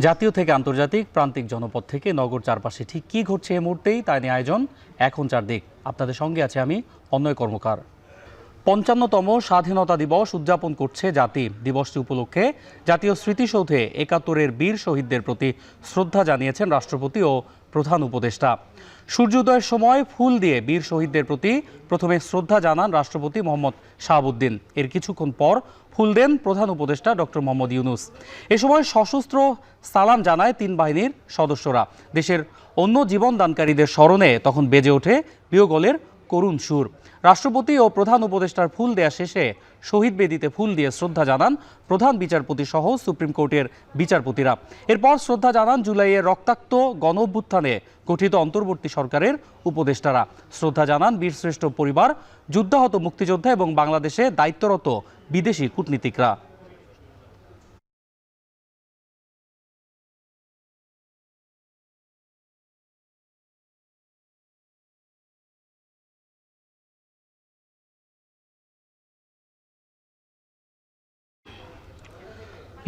জাতীয় থেকে আন্তর্জাতিক প্রান্তিক জনপদ থেকে নগর চারপাশে ঠিক কী ঘটছে এই মুহূর্তেই তাই নিয়ে আয়োজন এখন চারদিক। আপনাদের সঙ্গে আছে আমি অন্যয় কর্মকার। ৫৫তম স্বাধীনতা দিবস উদযাপন করছে জাতি। দিবসটি উপলক্ষে জাতীয় স্মৃতিসৌধে ৭১-এর বীর শহীদদের প্রতি শ্রদ্ধা জানিয়েছেন রাষ্ট্রপতি ও প্রধান উপদেষ্টা। সূর্যোদয়ের সময় ফুল দিয়ে বীর শহীদদের প্রতি প্রথমে শ্রদ্ধা জানান রাষ্ট্রপতি মোহাম্মদ শাহাবুদ্দিন। এর কিছুক্ষণ পর ফুল দেন প্রধান উপদেষ্টা ডক্টর মোহাম্মদ ইউনূস। এ সময় সশস্ত্র সালাম জানায় তিন বাহিনীর সদস্যরা। দেশের অন্য জীবনদানকারীদের স্মরণে তখন বেজে ওঠে বিয়োগলের করুণ সুর। রাষ্ট্রপতি ও প্রধান উপদেষ্টার ফুল দেয়া শেষে শহীদ বেদিতে ফুল দিয়ে শ্রদ্ধা জানান প্রধান বিচারপতি সহ সুপ্রিম কোর্টের বিচারপতিরা। এরপর শ্রদ্ধা জানান জুলাইয়ের রক্তাক্ত গণ অভ্যুত্থানে গঠিত অন্তর্বর্তী সরকারের উপদেষ্টারা। শ্রদ্ধা জানান বীরশ্রেষ্ঠ পরিবার, যুদ্ধাহত মুক্তিযোদ্ধা এবং বাংলাদেশে দায়িত্বরত বিদেশি কূটনীতিকরা।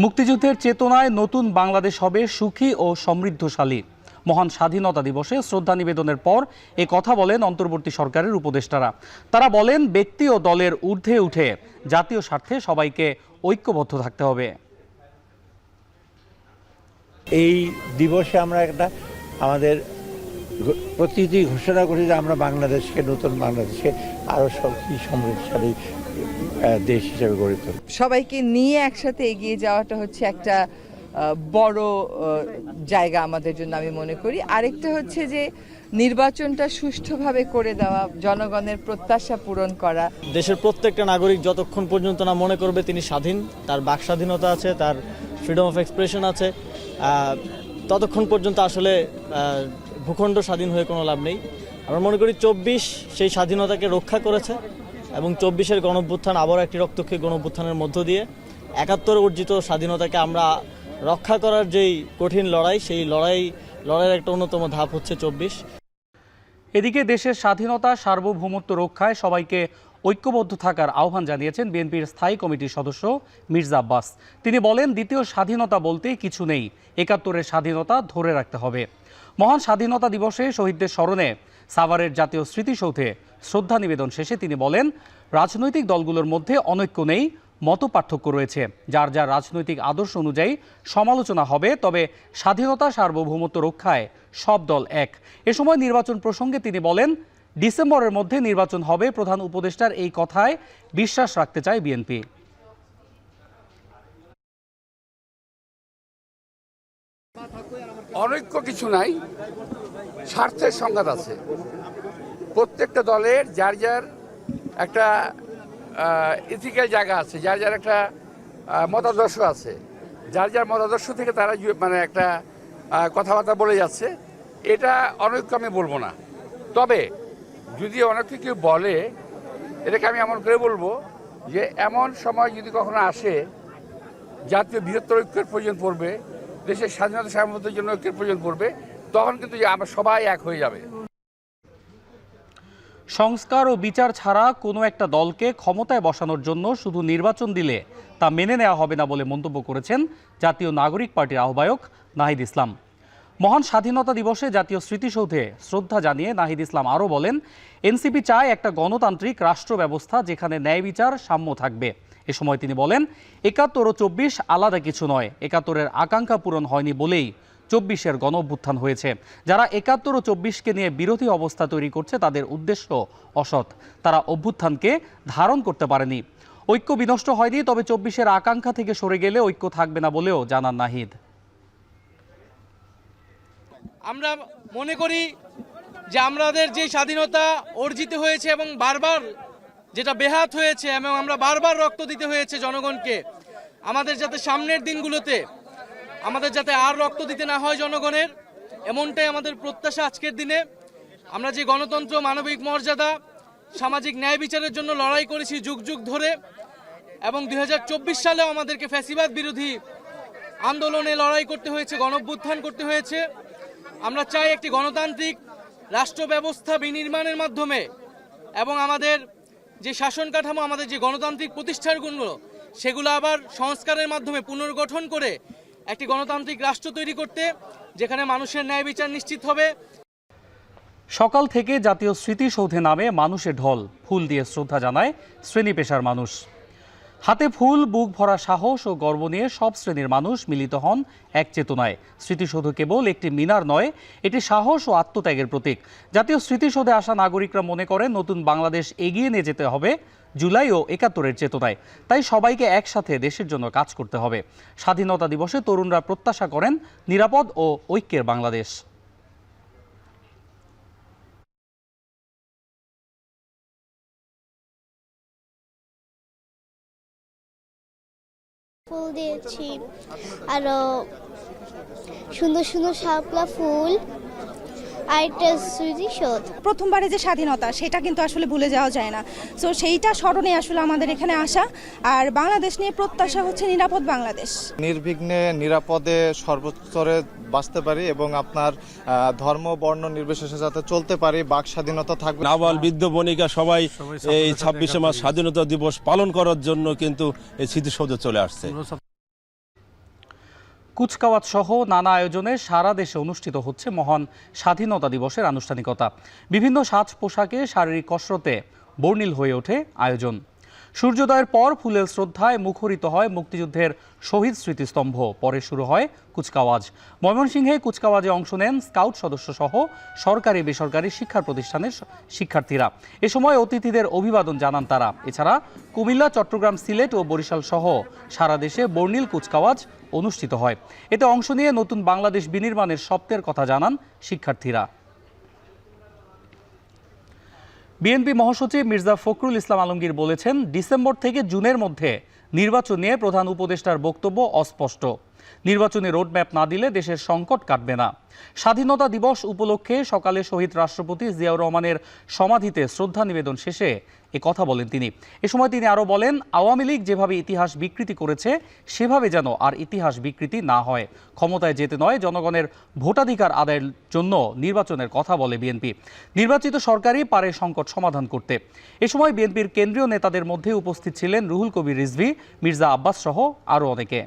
মুক্তিযুদ্ধের চেতনায় নতুন বাংলাদেশ হবে সুখী ও সমৃদ্ধশালী। মহান স্বাধীনতা দিবসে শ্রদ্ধা নিবেদনের পর এ কথা বলেন অন্তর্বর্তী সরকারের উপদেষ্টারা। তারা বলেন, ব্যক্তি ও দলের ঊর্ধ্বে উঠে জাতীয় স্বার্থে সবাইকে ঐক্যবদ্ধ থাকতে হবে। এই দিবসে আমরা একটা আমাদের প্রতিটি ঘোষণা করি যে আমরা বাংলাদেশকে, নতুন বাংলাদেশকে আরও সুখী সমৃদ্ধশালী দেশ হিসেবে গড়ে তুলব। সবাইকে নিয়ে একসাথে এগিয়ে যাওয়াটা হচ্ছে একটা বড় জায়গা আমাদের জন্য আমি মনে করি। আরেকটা হচ্ছে যে নির্বাচনটা সুষ্ঠুভাবে করে দেওয়া, জনগণের প্রত্যাশা পূরণ করা। দেশের প্রত্যেকটা নাগরিক যতক্ষণ পর্যন্ত না মনে করবে তিনি স্বাধীন, তার বাক স্বাধীনতা আছে, তার ফ্রিডম অফ এক্সপ্রেশন আছে, ততক্ষণ পর্যন্ত আসলে ভূখণ্ড স্বাধীন হয়ে কোনো লাভ নেই। আমরা মনে করি ২৪ সেই স্বাধীনতাকে রক্ষা করেছে এবং ২৪-এর গণঅভ্যুত্থান আবারও একটি রক্তক্ষয়ী গণঅভ্যুত্থানের মধ্য দিয়ে ৭১ অর্জিত স্বাধীনতাকে আমরা রক্ষা করার যেই কঠিন লড়াই, সেই লড়াইয়ের একটা অন্যতম ধাপ হচ্ছে ২৪। এদিকে দেশের স্বাধীনতা সার্বভৌমত্ব রক্ষায় সবাইকে ঐক্যবদ্ধ থাকার আহ্বান জানিয়েছেন বিএনপির স্থায়ী কমিটির সদস্য মির্জা আব্বাস। তিনি বলেন, দ্বিতীয় স্বাধীনতা বলতে কিছু নেই, ৭১-এর স্বাধীনতা ধরে রাখতে হবে। মহান স্বাধীনতা দিবসে শহীদদের স্মরণে সাভারের জাতীয় স্মৃতিসৌধে শ্রদ্ধা নিবেদন শেষে তিনি বলেন, রাজনৈতিক দলগুলোর মধ্যে অনৈক্য নেই, মত পার্থক্য রয়েছে। যার যার রাজনৈতিক আদর্শ অনুযায়ী সমালোচনা হবে, তবে স্বাধীনতা সার্বভৌমত্ব রক্ষায় সব দল এক। এ সময় নির্বাচন প্রসঙ্গে তিনি বলেন, ডিসেম্বরের মধ্যে নির্বাচন হবে। প্রধান উপদেষ্টার এই কথায় বিশ্বাস রাখতে চায় বিএনপি। অনৈক্য কিছু নাই, স্বার্থের সংঘাত আছে। প্রত্যেকটা দলের যার যার একটা ইথিক্যাল জায়গা আছে, যার যার একটা মতাদর্শ আছে, যার যার মতাদর্শ থেকে তারা মানে একটা কথাবার্তা বলে যাচ্ছে। এটা অনৈক্য আমি বলবো না, তবে যদি অনৈক্য কেউ বলে, এটাকে আমি এমন করে বলবো যে এমন সময় যদি কখনো আসে জাতীয় বৃহত্তর ঐক্যের প্রয়োজন পড়বে, দেশের স্বাধীনতা সার্বভৌমত্বের জন্য ঐক্যের প্রয়োজন পড়বে, তখন কিন্তু আমরা সবাই এক হয়ে যাবে। সংস্কার ও বিচার ছাড়া কোনো একটা দলকে ক্ষমতায় বসানোর জন্য শুধু নির্বাচন দিলে তা মেনে নেওয়া হবে না বলে মন্তব্য করেছেন জাতীয় নাগরিক পার্টির আহ্বায়ক নাহিদ ইসলাম। মহান স্বাধীনতা দিবসে জাতীয় স্মৃতিসৌধে শ্রদ্ধা জানিয়ে নাহিদ ইসলাম আরও বলেন, এনসিপি চায় একটা গণতান্ত্রিক রাষ্ট্র ব্যবস্থা যেখানে ন্যায় বিচার সাম্য থাকবে। এ সময় তিনি বলেন, ৭১ ও ২৪ আলাদা কিছু নয়, ৭১-এর আকাঙ্ক্ষা পূরণ হয়নি বলেই ২৪-এর গণ অভ্যুত্থান হয়েছে। যারা ৭১ ও ২৪-কে নিয়ে বিরোধী অবস্থা তৈরি করছে তাদের উদ্দেশ্য অসৎ। তারা অভ্যুত্থানকে ধারণ করতে পারেনি। ঐক্য বিনষ্ট হয়নি, তবে ২৪-এর আকাঙ্ক্ষা থেকে সরে গেলে ঐক্য থাকবে না বলেও জানান নাহিদ। আমরা মনে করি যে আমাদের যে স্বাধীনতা অর্জিত হয়েছে এবং বারবার যেটা বেহাত হয়েছে এবং আমরা বারবার রক্ত দিতে হয়েছে জনগণকে, আমাদের যাতে সামনের দিনগুলোতে আমাদের যাতে আর রক্ত দিতে না হয় জনগণের, এমনটাই আমাদের প্রত্যাশা। আজকের দিনে আমরা যে গণতন্ত্র, মানবিক মর্যাদা, সামাজিক ন্যায় বিচারের জন্য লড়াই করেছি যুগ যুগ ধরে, এবং ২০২৪ সালেও আমাদেরকে ফ্যাসিবাদ বিরোধী আন্দোলনে লড়াই করতে হয়েছে, গণঅভ্যুত্থান করতে হয়েছে। আমরা চাই একটি গণতান্ত্রিক রাষ্ট্র ব্যবস্থা বিনির্মাণের মাধ্যমে এবং আমাদের যে শাসন কাঠামো, আমাদের যে গণতান্ত্রিক প্রতিষ্ঠানগুলো, সেগুলো আবার সংস্কারের মাধ্যমে পুনর্গঠন করে একটি গণতান্ত্রিক রাষ্ট্র তৈরি করতে, যেখানে মানুষের ন্যায় বিচার নিশ্চিত হবে। সকাল থেকে জাতীয় স্মৃতিসৌধে নামে মানুষের ঢল, ফুল দিয়ে শ্রদ্ধা জানায় শ্রেণী পেশার মানুষ। হাতে ফুল, বুক ভরা সাহস ও গর্ব নিয়ে সব শ্রেণীর মানুষ মিলিত হন এক চেতনায়। স্মৃতিসৌধ কেবল একটি মিনার নয়, এটি সাহস ও আত্মত্যাগের প্রতীক। জাতীয় স্মৃতিসৌধে আসা নাগরিকরা মনে করেন নতুন বাংলাদেশ এগিয়ে নিয়ে যেতে হবে জুলাই ও ৭১-এর চেতনায়। তাই সবাইকে একসাথে দেশের জন্য কাজ করতে হবে। স্বাধীনতা দিবসে তরুণরা প্রত্যাশা করেন নিরাপদ ও ঐক্যের বাংলাদেশ। ফুল দিয়েছি, আরো সুন্দর সুন্দর শাপলা ফুল, আর একটা স্মৃতিসৌধ। প্রথমবারে যে স্বাধীনতা সেটা কিন্তু আসলে ভুলে যাওয়া যায় না। সো সেইটা স্মরণে আসলে আমাদের এখানে আসা। আর বাংলাদেশ নিয়ে প্রত্যাশা হচ্ছে নিরাপদ বাংলাদেশ, নির্বিঘ্নে নিরাপদে সর্বস্তরে বাঁচতে পারি এবং আপনার ধর্ম বর্ণ নির্বিশেষে যাতে চলতে পারি, বাক স্বাধীনতা থাকবে। আবাল বৃদ্ধ বণিকা সবাই এই ২৬শে মার্চ স্বাধীনতা দিবস পালন করার জন্য কিন্তু এই স্মৃতিসৌধে চলে আসছে। কুচকাওয়াজ সহ নানা আয়োজনে সারা দেশে অনুষ্ঠিত হচ্ছে মহান স্বাধীনতা দিবসের আনুষ্ঠানিকতা। বিভিন্ন সাজ পোশাকে শারীরিক কসরতে বর্ণিল হয়ে ওঠে আয়োজন। সূর্যোদয়ের পর ফুলের শ্রদ্ধায় মুখরিত হয় মুক্তিযুদ্ধের শহীদ স্মৃতিস্তম্ভ। পরে শুরু হয় কুচকাওয়াজ। ময়মনসিংহে কুচকাওয়াজে অংশ নেন স্কাউট সদস্য সহ সরকারি বেসরকারি শিক্ষা প্রতিষ্ঠানের শিক্ষার্থীরা। এ সময় অতিথিদের অভিবাদন জানান তারা। এছাড়া কুমিল্লা, চট্টগ্রাম, সিলেট ও বরিশাল সহ সারা দেশে বর্ণিল কুচকাওয়াজ অনুষ্ঠিত হয়। এতে অংশ নিয়ে নতুন বাংলাদেশ বিনির্মাণের স্বপ্নের কথা জানান শিক্ষার্থীরা। বিএনপি মহাসচিব মির্জা ফখরুল ইসলাম আলমগীর বলেছেন, ডিসেম্বর থেকে জুনের মধ্যে নির্বাচন নিয়ে প্রধান উপদেষ্টার বক্তব্য অস্পষ্ট। নির্বাচনী রোডম্যাপ না দিলে দেশের সংকট কাটবে না। স্বাধীনতা দিবস উপলক্ষে সকালে শহীদ রাষ্ট্রপতি জিয়াউর রহমানের সমাধিতে শ্রদ্ধা নিবেদন শেষে এ কথা বলেন তিনি। এ সময় তিনি আরও বলেন, আওয়ামী লীগ যেভাবে ইতিহাস বিকৃতি করেছে সেভাবে যেন আর ইতিহাস বিকৃতি না হয়। ক্ষমতায় যেতে নয়, জনগণের ভোটাধিকার আদায়ের জন্য নির্বাচনের কথা বলে বিএনপি। নির্বাচিত সরকারই পারে সংকট সমাধান করতে। এ সময় বিএনপির কেন্দ্রীয় নেতাদের মধ্যে উপস্থিত ছিলেন রুহুল কবির রিজভী, মির্জা আব্বাস সহ আরও অনেকে।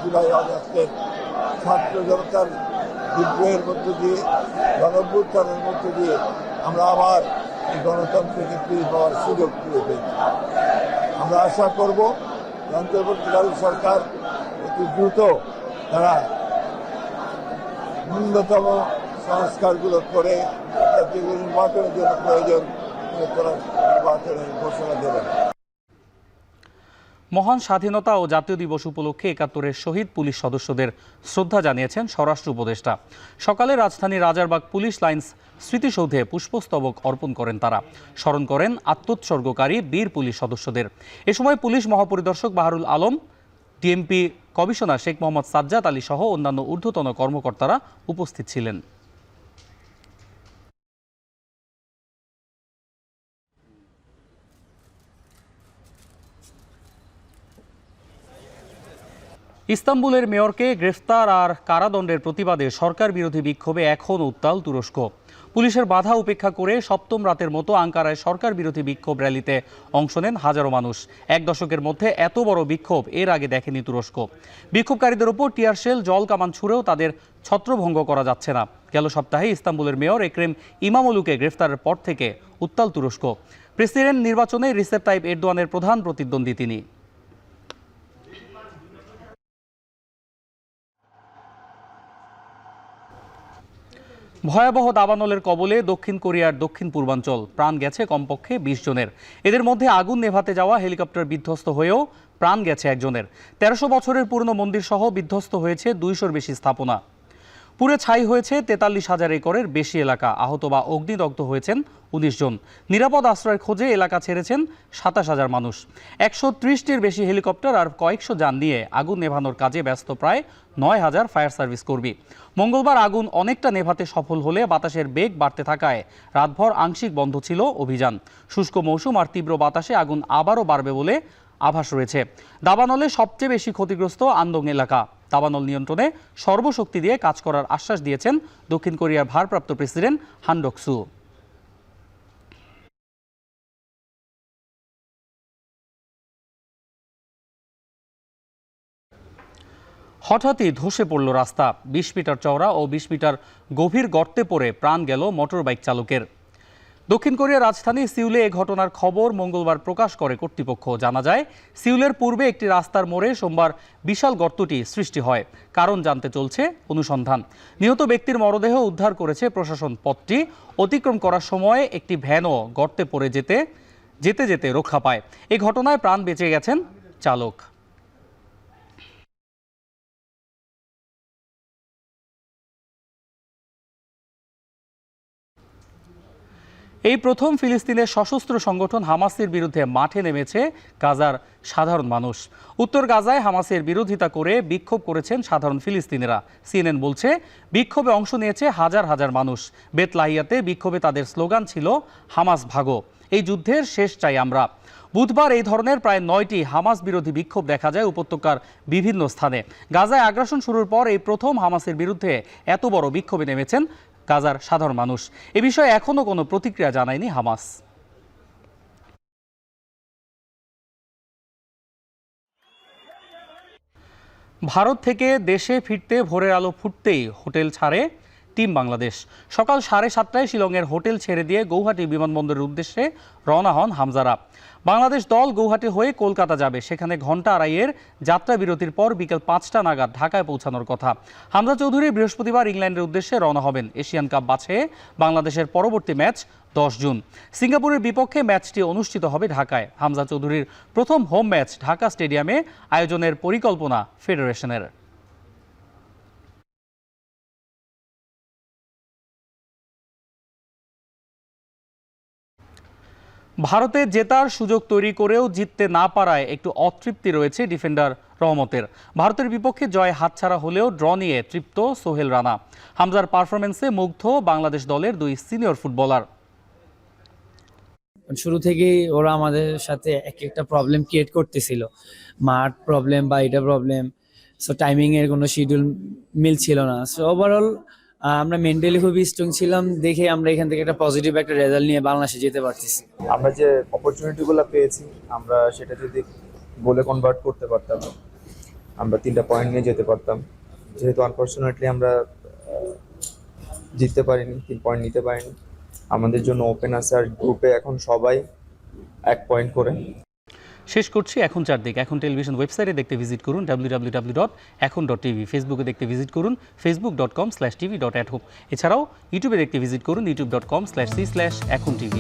জুলাই আগস্টের ছাত্র জনতার বিদ্রোহের মধ্য দিয়ে, গণঅভ্যুত্থানের মধ্য দিয়ে আমরা আবার এই গণতন্ত্রকে ফিরে পাওয়ার সুযোগ ফিরে পেয়েছি। আমরা আশা করব অন্তর্বর্তীকালীন সরকার অতি দ্রুত তারা ন্যূনতম সংস্কারগুলো করে যেগুলো নির্বাচনের জন্য প্রয়োজন তারা নির্বাচনের ঘোষণা দেবেন। মহান স্বাধীনতা ও জাতীয় দিবস উপলক্ষে ৭১-এর শহীদ পুলিশ সদস্যদের শ্রদ্ধা জানিয়েছেন স্বরাষ্ট্র উপদেষ্টা। সকালে রাজধানীর রাজারবাগ পুলিশ লাইন্স স্মৃতিসৌধে পুষ্পস্তবক অর্পণ করেন তারা। স্মরণ করেন আত্মোৎসর্গকারী বীর পুলিশ সদস্যদের। এ সময় পুলিশ মহাপরিদর্শক বাহারুল আলম, ডিএমপি কমিশনার শেখ মোহাম্মদ সাজ্জাদ আলী সহ অন্যান্য ঊর্ধ্বতন কর্মকর্তারা উপস্থিত ছিলেন। ইস্তাম্বুলের মেয়রকে গ্রেফতার আর কারাদণ্ডের প্রতিবাদে সরকার বিরোধী বিক্ষোভে এখন উত্তাল তুরস্ক। পুলিশের বাধা উপেক্ষা করে সপ্তম রাতের মতো আঙ্কারায় সরকার বিরোধী বিক্ষোভ র্যালিতে অংশ নেন হাজারো মানুষ। এক দশকের মধ্যে এত বড় বিক্ষোভ এর আগে দেখেনি তুরস্ক। বিক্ষোভকারীদের উপর টিয়ারশেল, জল কামান ছুড়েও তাদের ছত্রভঙ্গ করা যাচ্ছে না। গেল সপ্তাহে ইস্তাম্বুলের মেয়র একরেম ইমামোলুকে গ্রেফতারের পর থেকে উত্তাল তুরস্ক। প্রেসিডেন্ট নির্বাচনে রিসেপ তাইপ এরদোয়ানের প্রধান প্রতিদ্বন্দ্বী তিনি। ভয়াবহ দাবানলের কবলে দক্ষিণ কোরিয়ার দক্ষিণ পূর্বাঞ্চল। প্রাণ গেছে কমপক্ষে ২০ জনের। এদের মধ্যে আগুন নেভাতে যাওয়া হেলিকপ্টার বিধ্বস্ত হয়েও প্রাণ গেছে একজনের। ১৩০০ বছরের পুরনো মন্দির সহ বিধ্বস্ত হয়েছে ২০০-র বেশি স্থাপনা। পুড়ে ছাই হয়েছে ৪৩,০০০ একরের বেশি এলাকা। আহত বা অগ্নিদগ্ধ হয়েছেন ১৯ জন। নিরাপদ আশ্রয়ের খোঁজে এলাকা ছেড়েছেন ২৭,০০০ মানুষ। ১৩০টির বেশি হেলিকপ্টার আর কয়েকশো যান নিয়ে আগুন নেভানোর কাজে ব্যস্ত প্রায় ৯,০০০ ফায়ার সার্ভিস কর্মী। মঙ্গলবার আগুন অনেকটা নেভাতে সফল হলে বাতাসের বেগ বাড়তে থাকায় রাতভর আংশিক বন্ধ ছিল অভিযান। শুষ্ক মৌসুম আর তীব্র বাতাসে আগুন আবারও বাড়বে বলে আভাস রয়েছে। দাবানলে সবচেয়ে বেশি ক্ষতিগ্রস্ত আন্দং এলাকা। দাবানল নিয়ন্ত্রণে সর্বশক্তি দিয়ে কাজ করার আশ্বাস দিয়েছেন দক্ষিণ কোরিয়ার ভারপ্রাপ্ত প্রেসিডেন্ট হান ডক-সু। হঠাৎই ধসে পড়ল রাস্তা। ২০ মিটার চওড়া ও ২০ মিটার গভীর গর্তে পড়ে প্রাণ গেল মোটরবাইক চালকের। দক্ষিণ কোরিয়ার রাজধানী সিউলে এ ঘটনার খবর মঙ্গলবার প্রকাশ করে কর্তৃপক্ষ। জানা যায়, সিউলের পূর্বে একটি রাস্তার মোড়ে সোমবার বিশাল গর্তটি সৃষ্টি হয়। কারণ জানতে চলছে অনুসন্ধান। নিহত ব্যক্তির মরদেহ উদ্ধার করেছে প্রশাসন। পথটি অতিক্রম করার সময় একটি ভ্যানও গর্তে পড়ে যেতে যেতে রক্ষা পায়। এই ঘটনায় প্রাণ বেঁচে গেছেন চালক। এই প্রথম ফিলিস্তিনের সশস্ত্র সংগঠন হামাসের বিরুদ্ধে মাঠে নেমেছে গাজার সাধারণ মানুষ। উত্তর গাজায় হামাসের বিরোধিতা করে বিক্ষোভ করেছেন সাধারণ ফিলিস্তিনিরা। সিএনএন বলছে, বিক্ষোভে অংশ নিয়েছে হাজার হাজার মানুষ। বেতলাহিয়াতে বিক্ষোভে তাদের স্লোগান ছিল হামাস ভাগো, এই যুদ্ধের শেষ চাই আমরা। বুধবার এই ধরনের প্রায় 9টি হামাস বিরোধী বিক্ষোভ দেখা যায় উপত্যকার বিভিন্ন স্থানে। গাজায় আগ্রাসন শুরুর পর এই প্রথম হামাসের বিরুদ্ধে এত বড় বিক্ষোভে নেমেছেন গাজার সাধারণ মানুষ। এ বিষয়ে এখনো কোনো প্রতিক্রিয়া জানায়নি হামাস। ভারত থেকে দেশে ফিরতে ভোরের আলো ফুটতেই হোটেল ছাড়ে টিম বাংলাদেশ। সকাল 7:30টায় শিলংয়ের হোটেল ছেড়ে দিয়ে গৌহাটি বিমানবন্দরের উদ্দেশ্যে রওনা হন হামজারা। বাংলাদেশ দল গৌহাটি হয়ে কলকাতা যাবে। সেখানে ঘণ্টা আড়াইয়ের যাত্রা বিরতির পর বিকেল 5টা নাগাদ ঢাকায় পৌঁছানোর কথা। হামজা চৌধুরী বৃহস্পতিবার ইংল্যান্ডের উদ্দেশ্যে রওনা হবেন। এশিয়ান কাপ বাছাইয়ে বাংলাদেশের পরবর্তী ম্যাচ 10 জুন। সিঙ্গাপুরের বিপক্ষে ম্যাচটি অনুষ্ঠিত হবে ঢাকায়। হামজা চৌধুরীর প্রথম হোম ম্যাচ ঢাকা স্টেডিয়ামে, আয়োজনের পরিকল্পনা ফেডারেশনের। ভারতে জেতার সুযোগ তৈরি করেও জিততে না পারায় একটু অতৃপ্তি রয়েছে ডিফেন্ডার রহমতের। ভারতের বিপক্ষে জয় হাতছাড়া হলেও ড্র নিয়ে তৃপ্ত সোহেল রানা। হামজার পারফরমেন্সে মুগ্ধ বাংলাদেশ দলের 2 সিনিয়র ফুটবলার। শুরু থেকেই ওরা আমাদের সাথে একটা প্রবলেম ক্রিয়েট করতেছিল, মাঠ প্রবলেম বা এটা প্রবলেম। সো টাইমিং এর কোনো শিডিউল মিলছিল না। সো ওভারঅল আমরা মেন্টালি খুবই স্ট্রং ছিলাম দেখে আমরা এখান থেকে একটা পজিটিভ একটা রেজাল্ট নিয়ে বাংলাদেশে যেতে পারতেছি। আমরা যে অপরচুনিটিগুলো পেয়েছি আমরা সেটা যদি গোলে কনভার্ট করতে পারতাম, আমরা 3টা পয়েন্ট নিয়ে যেতে পারতাম। যেহেতু আনফরচুনেটলি আমরা জিততে পারিনি, 3 পয়েন্ট নিতে পারিনি। আমাদের জন্য ওপেন আছে, আর গ্রুপে এখন সবাই 1 পয়েন্ট করে। শেষ করছি এখন চারদিক। এখন টেলিভিশন ওয়েবসাইটে দেখতে ভিজিট করুন www.ekhon.tv। ফেসবুকে দেখতে ভিজিট করুন facebook.com/tv.athom। এছাড়াও ইউটিউবে দেখতে ভিজিট করুন youtube.com/c/ekhon tv।